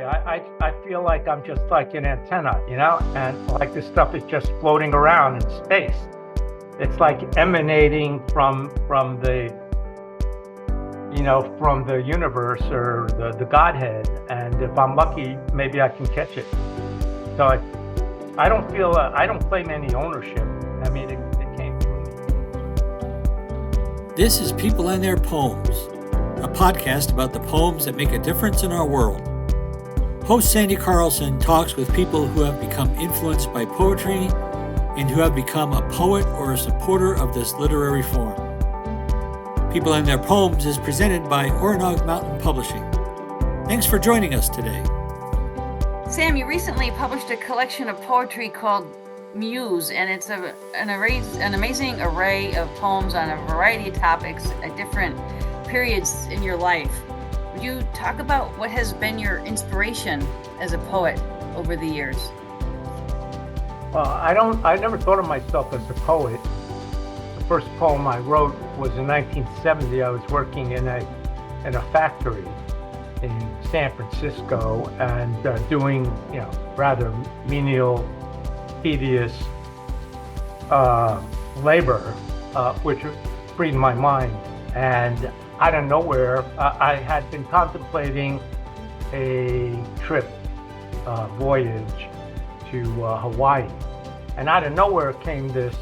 I feel like I'm just like an antenna, and like this stuff is just floating around in space. It's like emanating from the from the universe or the Godhead, and if I'm lucky, maybe I can catch it. So I don't feel I don't claim any ownership. I mean, it came through me. This is People and Their Poems, a podcast about the poems that make a difference in our world. Host Sandy Carlson talks with people who have become influenced by poetry and who have become a poet or a supporter of this literary form. People and Their Poems is presented by Oronog Mountain Publishing. Thanks for joining us today. Sam, you recently published a collection of poetry called Muse, and it's an amazing array of poems on a variety of topics at different periods in your life. Would you talk about what has been your inspiration as a poet over the years? Well, I never thought of myself as a poet. The first poem I wrote was in 1970. I was working in a factory in San Francisco and doing rather menial, tedious labor, which freed my mind. And out of nowhere, I had been contemplating a trip, voyage to Hawaii, and out of nowhere came this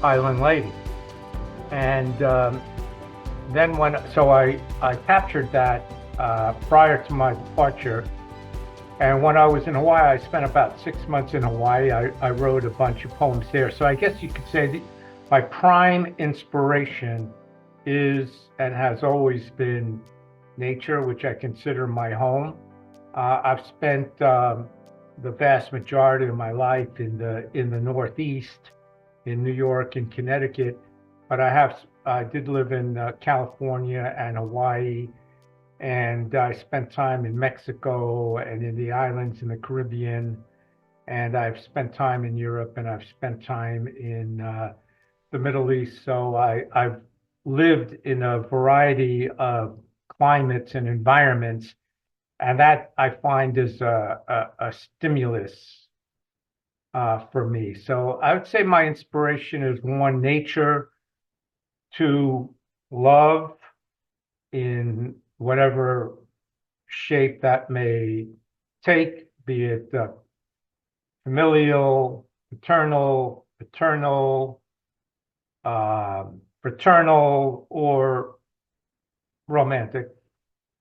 island lady, and then I captured that prior to my departure. And when I was in Hawaii, I spent about 6 months in Hawaii. I wrote a bunch of poems there. So I guess you could say my prime inspiration is and has always been nature, which I consider my home. I've spent the vast majority of my life in the Northeast, in New York and Connecticut, but I did live in California and Hawaii, and I spent time in Mexico and in the islands in the Caribbean, and I've spent time in Europe, and I've spent time in the Middle East. So I've lived in a variety of climates and environments, and that I find is a stimulus for me. So I would say my inspiration is one, nature, two, love in whatever shape that may take, be it familial, paternal, paternal, fraternal, or romantic,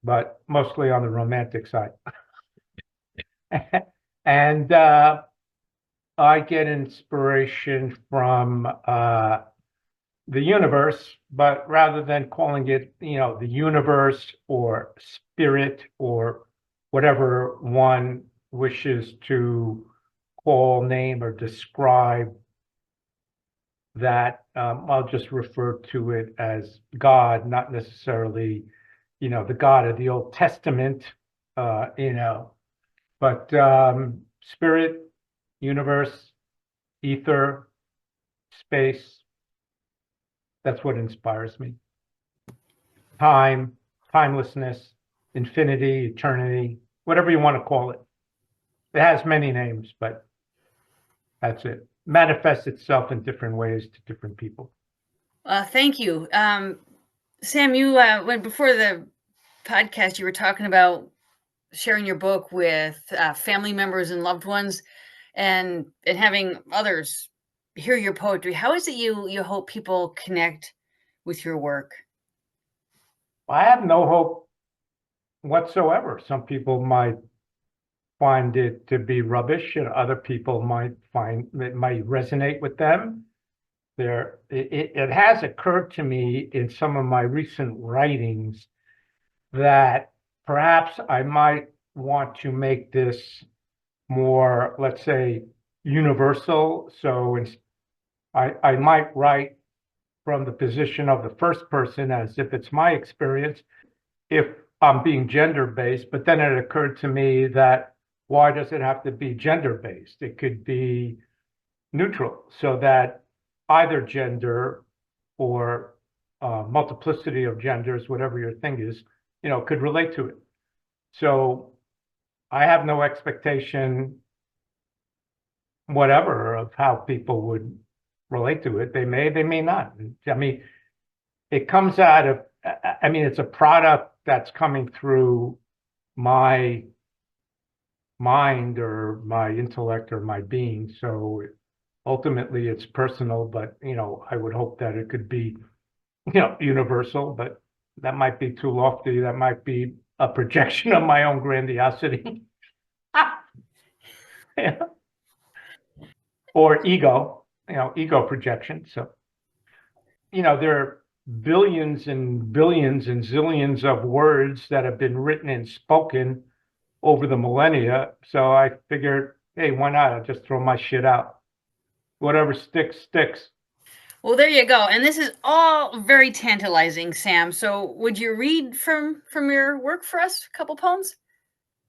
but mostly on the romantic side. And I get inspiration from the universe, but rather than calling it, the universe or spirit or whatever one wishes to call, name, or describe that, I'll just refer to it as God, not necessarily, the God of the Old Testament, but spirit, universe, ether, space. That's what inspires me. Time, timelessness, infinity, eternity, whatever you want to call it. It has many names, but that's it. Manifests itself in different ways to different people. Thank you. Sam, you when before the podcast, you were talking about sharing your book with family members and loved ones, and having others hear your poetry. How is it you hope people connect with your work? I have no hope whatsoever. Some people might find it to be rubbish, and other people might find it might resonate with them. It has occurred to me in some of my recent writings that perhaps I might want to make this more, let's say, universal. So I might write from the position of the first person as if it's my experience, if I'm being gender-based. But then it occurred to me that why does it have to be gender-based? It could be neutral, so that either gender or multiplicity of genders, whatever your thing is, could relate to it. So I have no expectation whatever of how people would relate to it. They may not. I mean, it comes out of, I mean, it's a product that's coming through my mind or my intellect or my being. So ultimately it's personal, but I would hope that it could be, universal, but that might be too lofty. That might be a projection of my own grandiosity. Yeah. Or ego projection. So, there are billions and billions and zillions of words that have been written and spoken over the millennia. So I figured, hey, why not? I'll just throw my shit out. Whatever sticks, sticks. Well, there you go. And this is all very tantalizing, Sam. So would you read from your work for us, a couple poems?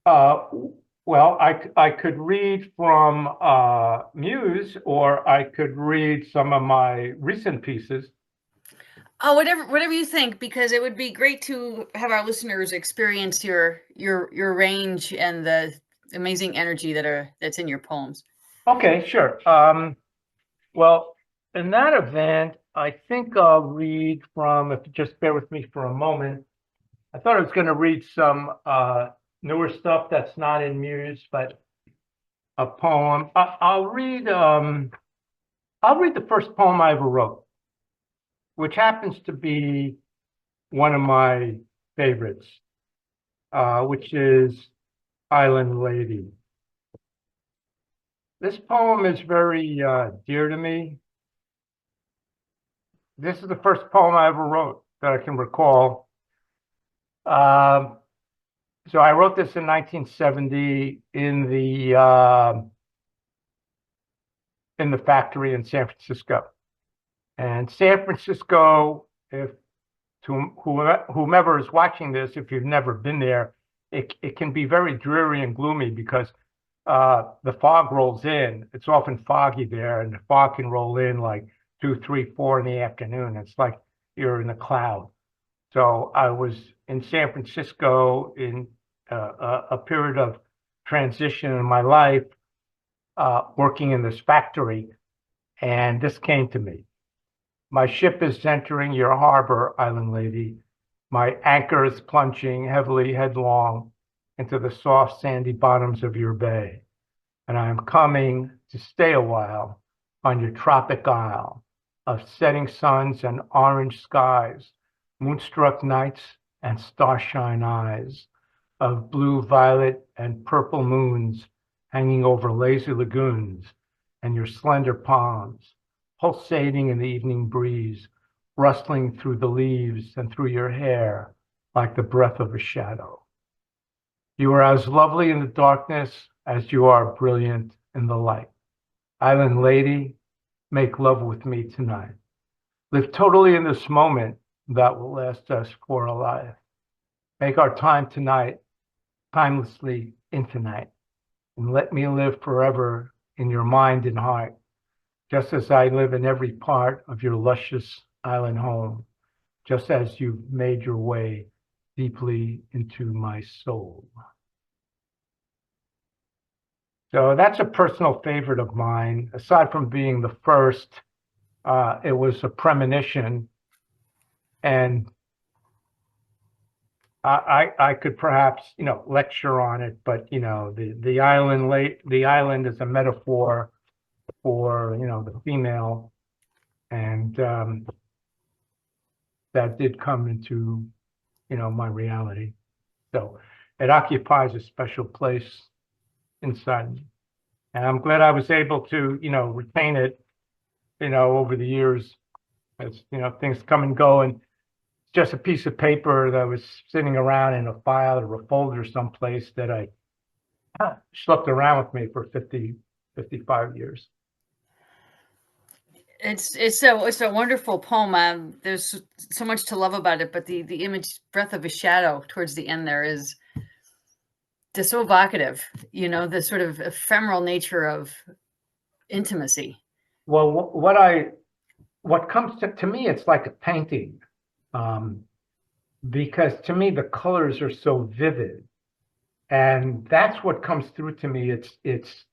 Well, I could read from Muse, or I could read some of my recent pieces. Oh, whatever you think, because it would be great to have our listeners experience your range and the amazing energy that's in your poems. Okay, sure. Well, in that event, I think I'll read from, if you just bear with me for a moment. I thought I was going to read some newer stuff that's not in Muse, but a poem. I'll read the first poem I ever wrote, which happens to be one of my favorites, which is Island Lady. This poem is very dear to me. This is the first poem I ever wrote that I can recall. So I wrote this in 1970 in the factory in San Francisco. And San Francisco, if to whomever is watching this, if you've never been there, it can be very dreary and gloomy because the fog rolls in. It's often foggy there, and the fog can roll in like 2, 3, 4 in the afternoon. It's like you're in a cloud. So I was in San Francisco in a period of transition in my life, working in this factory, and this came to me. My ship is entering your harbor, Island Lady. My anchor is plunging heavily headlong into the soft sandy bottoms of your bay. And I am coming to stay a while on your tropic isle of setting suns and orange skies, moonstruck nights and starshine eyes, of blue, violet, and purple moons hanging over lazy lagoons, and your slender palms, pulsating in the evening breeze, rustling through the leaves and through your hair like the breath of a shadow. You are as lovely in the darkness as you are brilliant in the light. Island Lady, make love with me tonight. Live totally in this moment that will last us for a life. Make our time tonight timelessly infinite, and let me live forever in your mind and heart, just as I live in every part of your luscious island home, just as you've made your way deeply into my soul. So that's a personal favorite of mine. Aside from being the first, it was a premonition, and I could perhaps lecture on it, but the island is a metaphor for the female, and that did come into my reality. So it occupies a special place inside me, and I'm glad I was able to retain it over the years, as things come and go, and just a piece of paper that was sitting around in a file or a folder someplace that I schlepped around with me for 55 years. It's a wonderful poem. There's so much to love about it, but the image breath of a shadow towards the end there is just so evocative, the sort of ephemeral nature of intimacy. Well, what comes to me, it's like a painting, because to me the colors are so vivid, And that's what comes through to me. It's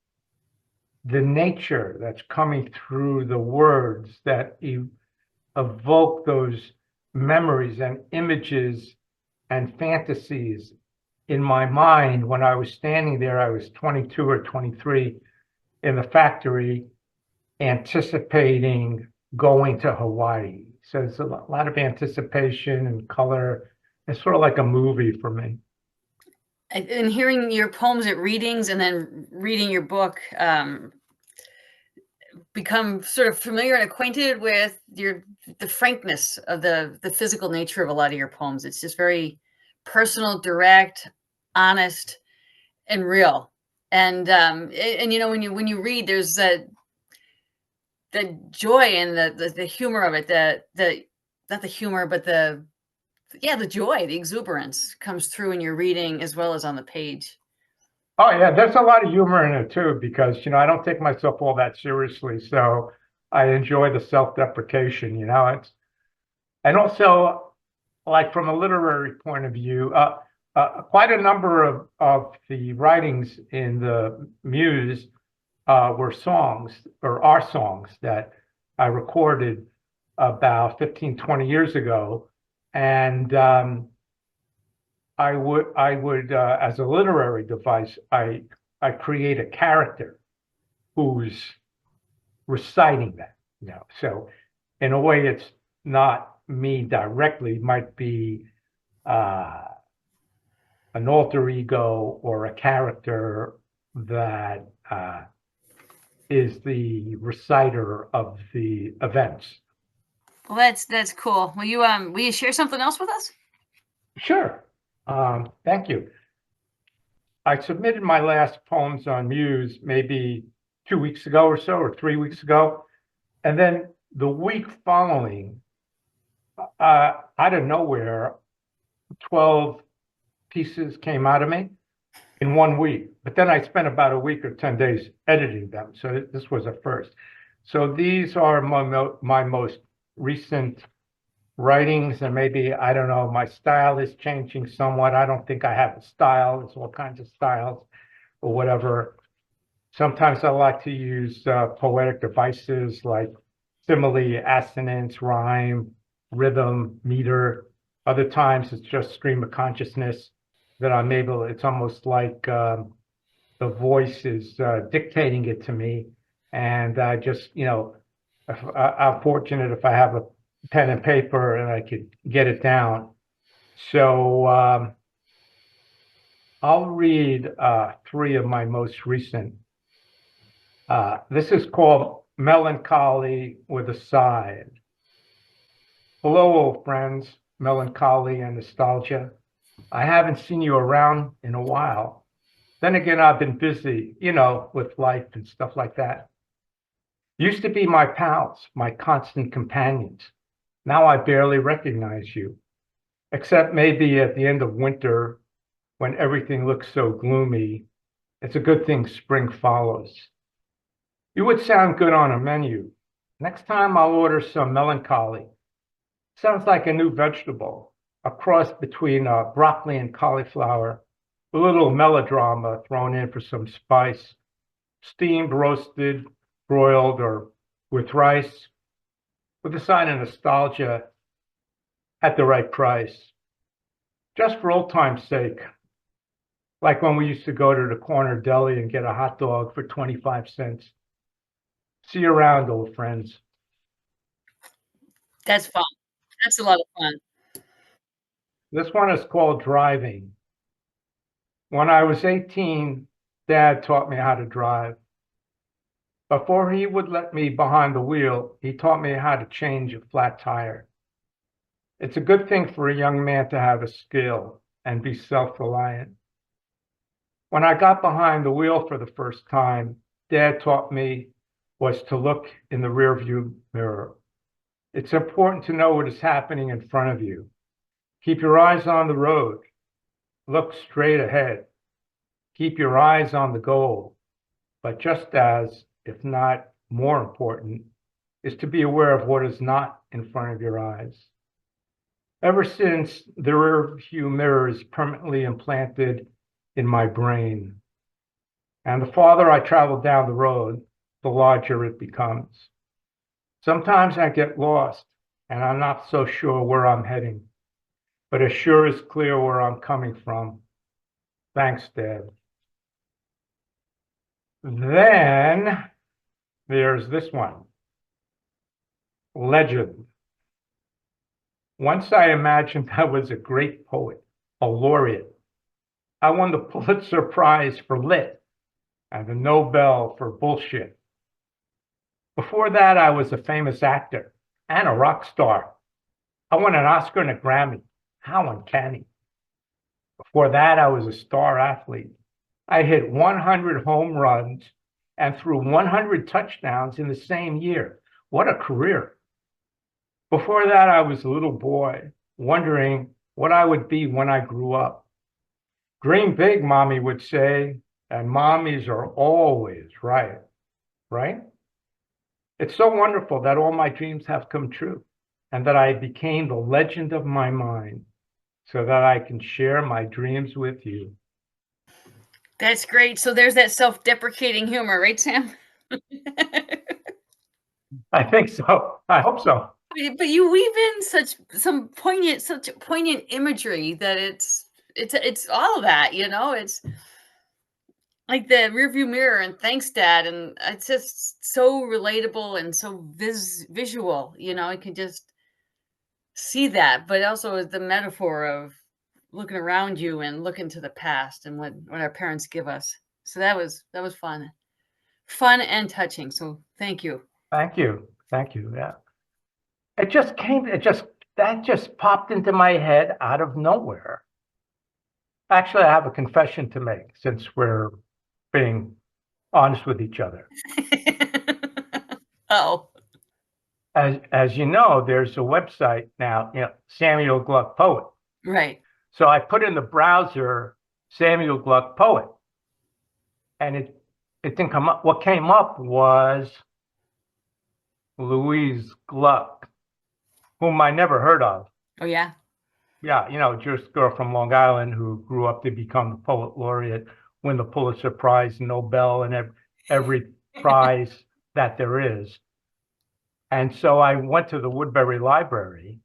the nature that's coming through the words that evoke those memories and images and fantasies in my mind. When I was standing there, I was 22 or 23 in the factory anticipating going to Hawaii. So it's a lot of anticipation and color. It's sort of like a movie for me. And hearing your poems at readings and then reading your book, become sort of familiar and acquainted with the frankness of the physical nature of a lot of your poems. It's just very personal, direct, honest, and real. And you know, when you read, there's the joy and the humor of it, the not the humor, but the joy, the exuberance comes through in your reading as well as on the page. Oh yeah, there's a lot of humor in it too, because I don't take myself all that seriously, so I enjoy the self-deprecation. And also, like, from a literary point of view, quite a number of the writings in the Muse were songs, or are songs, that I recorded about 15, 20 years ago. And I would as a literary device, I create a character who's reciting that. So in a way, it's not me directly. It might be an alter ego or a character that is the reciter of the events. Well, that's cool. Will you share something else with us? Sure. Thank you. I submitted my last poems on Muse maybe 2 weeks ago or so, or 3 weeks ago. And then the week following, out of nowhere, 12 pieces came out of me in 1 week. But then I spent about a week or 10 days editing them. So this was a first. So these are my most recent writings, and maybe, I don't know, my style is changing somewhat. I don't think I have a style. There's all kinds of styles or whatever. Sometimes I like to use poetic devices like simile, assonance, rhyme, rhythm, meter. Other times it's just stream of consciousness that I'm able, it's almost like the voice is dictating it to me. And I just, I'm fortunate if I have a pen and paper and I could get it down. So I'll read 3 of my most recent. This is called Melancholy with a Side. Hello, old friends, melancholy and nostalgia. I haven't seen you around in a while. Then again, I've been busy, with life and stuff like that. Used to be my pals, my constant companions. Now I barely recognize you, except maybe at the end of winter when everything looks so gloomy. It's a good thing spring follows. You would sound good on a menu. Next time I'll order some melancholy. Sounds like a new vegetable, a cross between broccoli and cauliflower, a little melodrama thrown in for some spice, steamed, roasted, broiled, or with rice, with a side of nostalgia at the right price. Just for old time's sake, like when we used to go to the corner deli and get a hot dog for 25 cents. See you around, old friends. That's fun. That's a lot of fun. This one is called Driving. When I was 18, Dad taught me how to drive. Before he would let me behind the wheel, he taught me how to change a flat tire. It's a good thing for a young man to have a skill and be self-reliant. When I got behind the wheel for the first time, Dad taught me was to look in the rearview mirror. It's important to know what is happening in front of you. Keep your eyes on the road. Look straight ahead. Keep your eyes on the goal. But just as, if not more important, is to be aware of what is not in front of your eyes. Ever since the rear view mirror is permanently implanted in my brain. And the farther I travel down the road, the larger it becomes. Sometimes I get lost and I'm not so sure where I'm heading, but it sure is clear where I'm coming from. Thanks, Dad. Then there's this one. Legend. Once I imagined I was a great poet, a laureate. I won the Pulitzer Prize for lit and the Nobel for bullshit. Before that, I was a famous actor and a rock star. I won an Oscar and a Grammy. How uncanny. Before that, I was a star athlete. I hit 100 home runs and threw 100 touchdowns in the same year. What a career. Before that, I was a little boy, wondering what I would be when I grew up. Dream big, Mommy would say, and mommies are always right, right? It's so wonderful that all my dreams have come true and that I became the legend of my mind so that I can share my dreams with you. That's great. So there's that self-deprecating humor, right, Sam? I think so. I hope so. But you weave in such poignant imagery that it's all of that, you know. It's like the rearview mirror and thanks, Dad, and it's just so relatable and so visual. You know, you can just see that, but also the metaphor of looking around you and looking to the past and what our parents give us. So that was fun and touching. So thank you. Thank you. Thank you. Yeah. That just popped into my head out of nowhere. Actually, I have a confession to make since we're being honest with each other. Oh, As you know, there's a website now, Samuel Gluck Poet. right. So I put in the browser Samuel Gluck Poet, and it didn't come up. What came up was Louise Gluck, whom I never heard of. Oh, yeah. Yeah, just a girl from Long Island who grew up to become the poet laureate, win the Pulitzer Prize, Nobel, and every prize that there is. And so I went to the Woodbury Library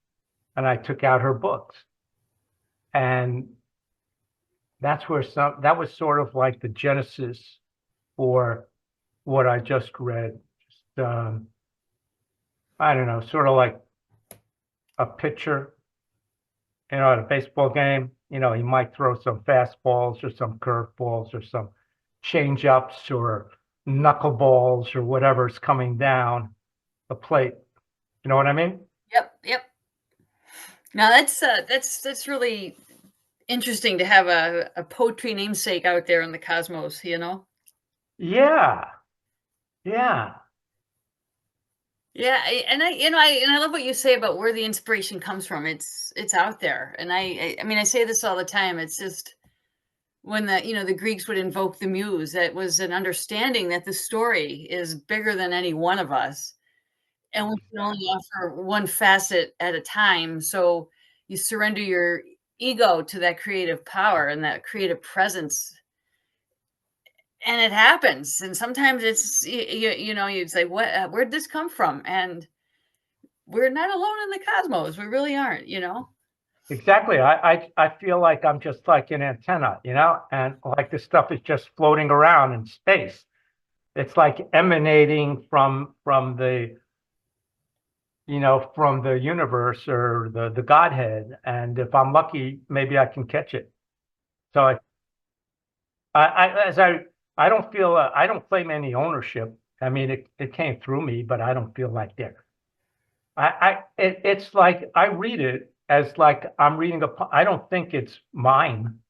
and I took out her books. And that was sort of like the genesis for what I just read. Just, I don't know, sort of like a pitcher, at a baseball game. He might throw some fastballs or some curveballs or some change-ups or knuckleballs or whatever's coming down the plate. You know what I mean? Yep. Now that's really interesting to have a poetry namesake out there in the cosmos, you know? Yeah. Yeah, I love what you say about where the inspiration comes from. It's out there, and I mean I say this all the time. It's just when the Greeks would invoke the muse, that was an understanding that the story is bigger than any one of us, and we can only offer one facet at a time. So you surrender your ego to that creative power and that creative presence, and it happens. And sometimes it's you say, what where'd this come from? And we're not alone in the cosmos. We really aren't, you know? Exactly. I feel like I'm just like an antenna, and like this stuff is just floating around in space. It's like emanating from the from the universe or the Godhead. And if I'm lucky, maybe I can catch it. So I don't feel I don't claim any ownership. I mean, it came through me, but I don't feel like there. It's like I read it as like I'm reading I don't think it's mine.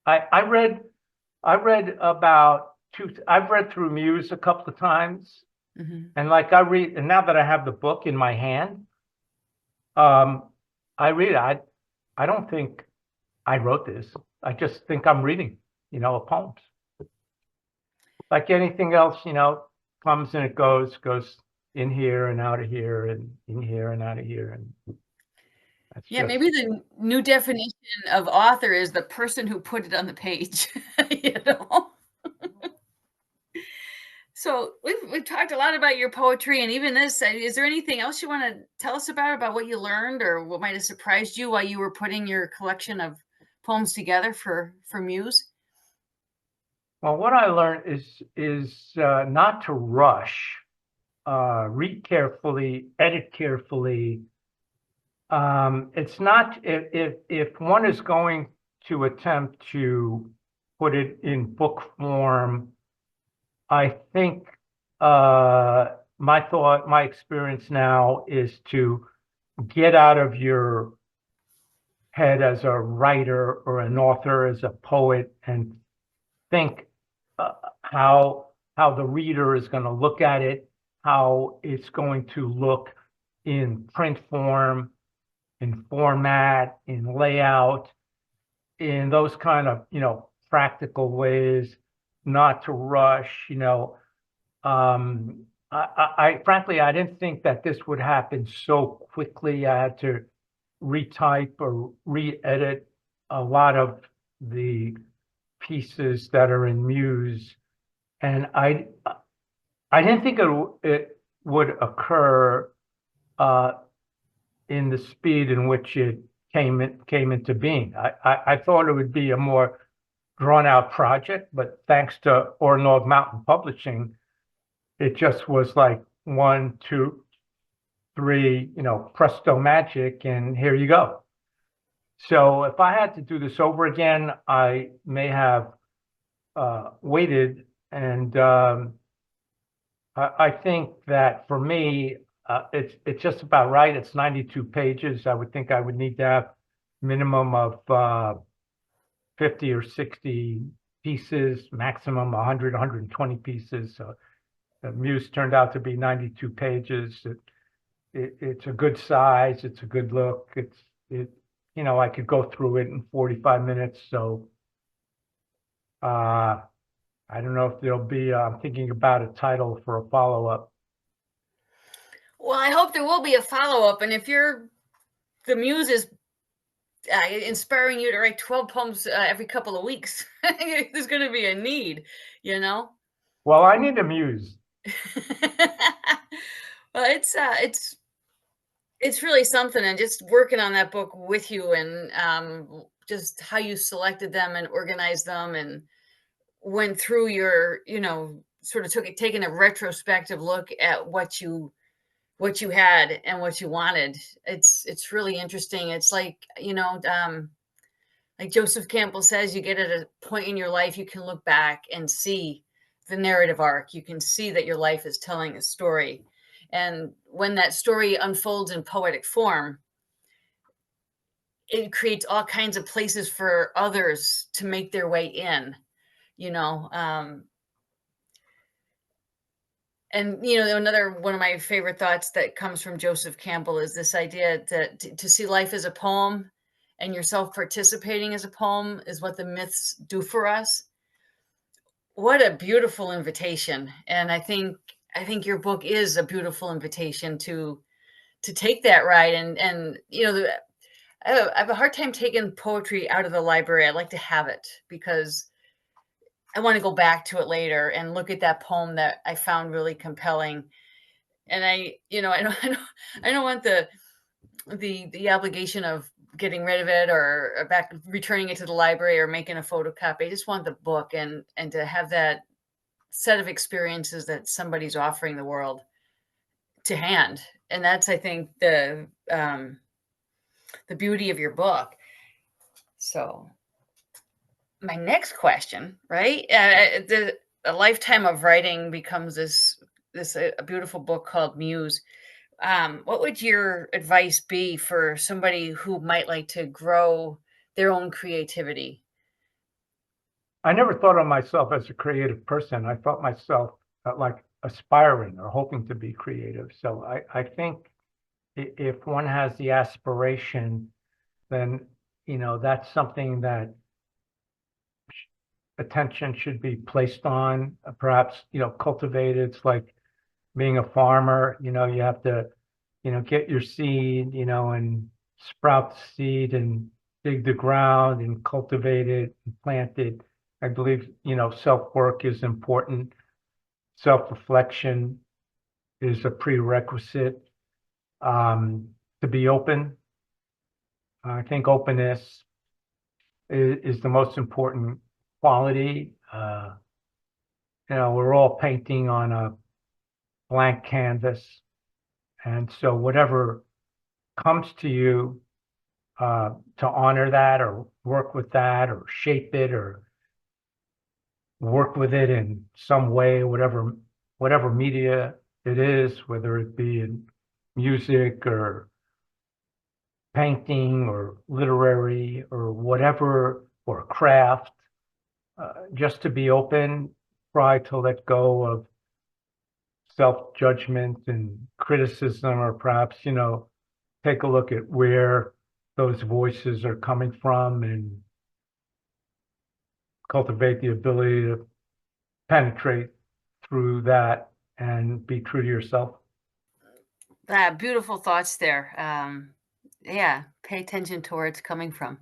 I read I've read through Muse a couple of times, and like and now that I have the book in my hand, I read it. I don't think I wrote this. I just think I'm reading, a poem. Like anything else, comes and it goes in here and out of here and in here and out of here, and Yeah, maybe the new definition of author is the person who put it on the page, you know? So we've talked a lot about your poetry and even this. Is there anything else you want to tell us about what you learned or what might have surprised you while you were putting your collection of poems together for Muse? Well, what I learned is not to rush, read carefully, edit carefully. It's not if one is going to attempt to put it in book form. I think my experience now is to get out of your head as a writer or an author, as a poet, and think how the reader is going to look at it, how it's going to look in print form, in format, in layout, in those kind of, practical ways, not to rush, frankly, I didn't think that this would happen so quickly. I had to retype or re-edit a lot of the pieces that are in Muse, and I didn't think it would occur in the speed in which it came into being. I thought it would be a more drawn out project, but thanks to Ornog Mountain Publishing, it just was like 1, 2, 3, presto magic, and here you go. So if I had to do this over again, I may have waited, and I think that for me, it's just about right. It's 92 pages. I would think I would need to have minimum of 50 or 60 pieces, maximum 100, 120 pieces. So the Muse turned out to be 92 pages. It's a good size. It's a good look. I could go through it in 45 minutes. So I don't know if there'll be, I'm thinking about a title for a follow-up. Well, I hope there will be a follow-up. And if the Muse is inspiring you to write 12 poems every couple of weeks, there's going to be a need, Well, I need a Muse. Well, it's really something, and just working on that book with you, and just how you selected them and organized them and went through your, sort of taking a retrospective look at what you had and what you wanted. It's really interesting. It's like, like Joseph Campbell says, you get at a point in your life, you can look back and see the narrative arc. You can see that your life is telling a story. And when that story unfolds in poetic form, it creates all kinds of places for others to make their way in, and another one of my favorite thoughts that comes from Joseph Campbell is this idea that to see life as a poem and yourself participating as a poem is what the myths do for us. What a beautiful invitation. And I think your book is a beautiful invitation to take that ride. And I have a hard time taking poetry out of the library. I like to have it because I want to go back to it later and look at that poem that I found really compelling. And I don't want the obligation of getting rid of it or back returning it to the library or making a photocopy. I just want the book and to have that set of experiences that somebody's offering the world to hand. And that's, I think, the beauty of your book. So my next question, right? A lifetime of writing becomes this a beautiful book called Muse. What would your advice be for somebody who might like to grow their own creativity? I never thought of myself as a creative person. I thought myself like aspiring or hoping to be creative. So I think if one has the aspiration, then, that's something that attention should be placed on, perhaps, cultivated. It's like being a farmer, you have to, get your seed, and sprout the seed and dig the ground and cultivate it and plant it. I believe, self-work is important. Self-reflection is a prerequisite to be open. I think openness is the most important quality. We're all painting on a blank canvas. And so whatever comes to you, to honor that or work with that or shape it or work with it in some way, whatever media it is, whether it be in music or painting or literary or whatever, or craft, just to be open, try to let go of self-judgment and criticism, or perhaps, take a look at where those voices are coming from and cultivate the ability to penetrate through that and be true to yourself. Beautiful thoughts there. Yeah, pay attention to where it's coming from.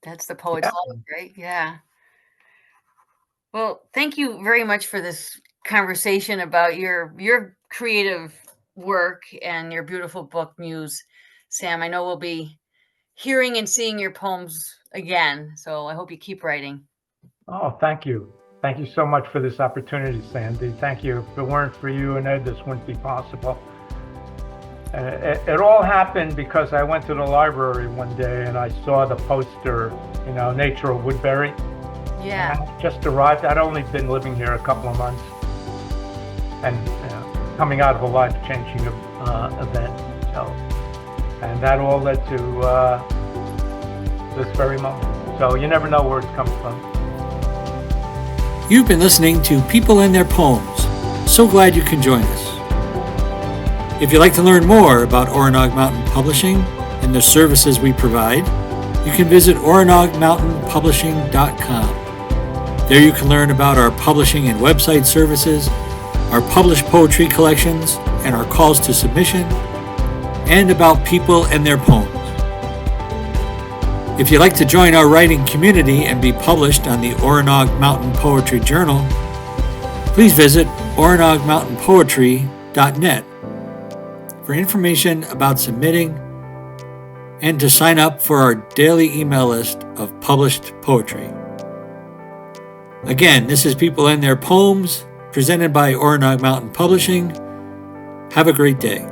That's the poet's love, right? Yeah. Well, thank you very much for this conversation about your creative work and your beautiful book, Muse. Sam, I know we'll be hearing and seeing your poems again, so I hope you keep writing. Oh, thank you. Thank you so much for this opportunity, Sandy. Thank you. If it weren't for you and Ed, this wouldn't be possible. It all happened because I went to the library one day and I saw the poster, Nature of Woodbury. Yeah. I just arrived. I'd only been living here a couple of months and coming out of a life-changing event. And that all led to this very moment. So you never know where it's coming from. You've been listening to People and Their Poems. So glad you can join us. If you'd like to learn more about Oronog Mountain Publishing and the services we provide, you can visit oronogmountainpublishing.com. There you can learn about our publishing and website services, our published poetry collections, and our calls to submission, and about people and their poems. If you'd like to join our writing community and be published on the Oronog Mountain Poetry Journal, please visit oronogmountainpoetry.net for information about submitting and to sign up for our daily email list of published poetry. Again, this is People and Their Poems, presented by Oronog Mountain Publishing. Have a great day.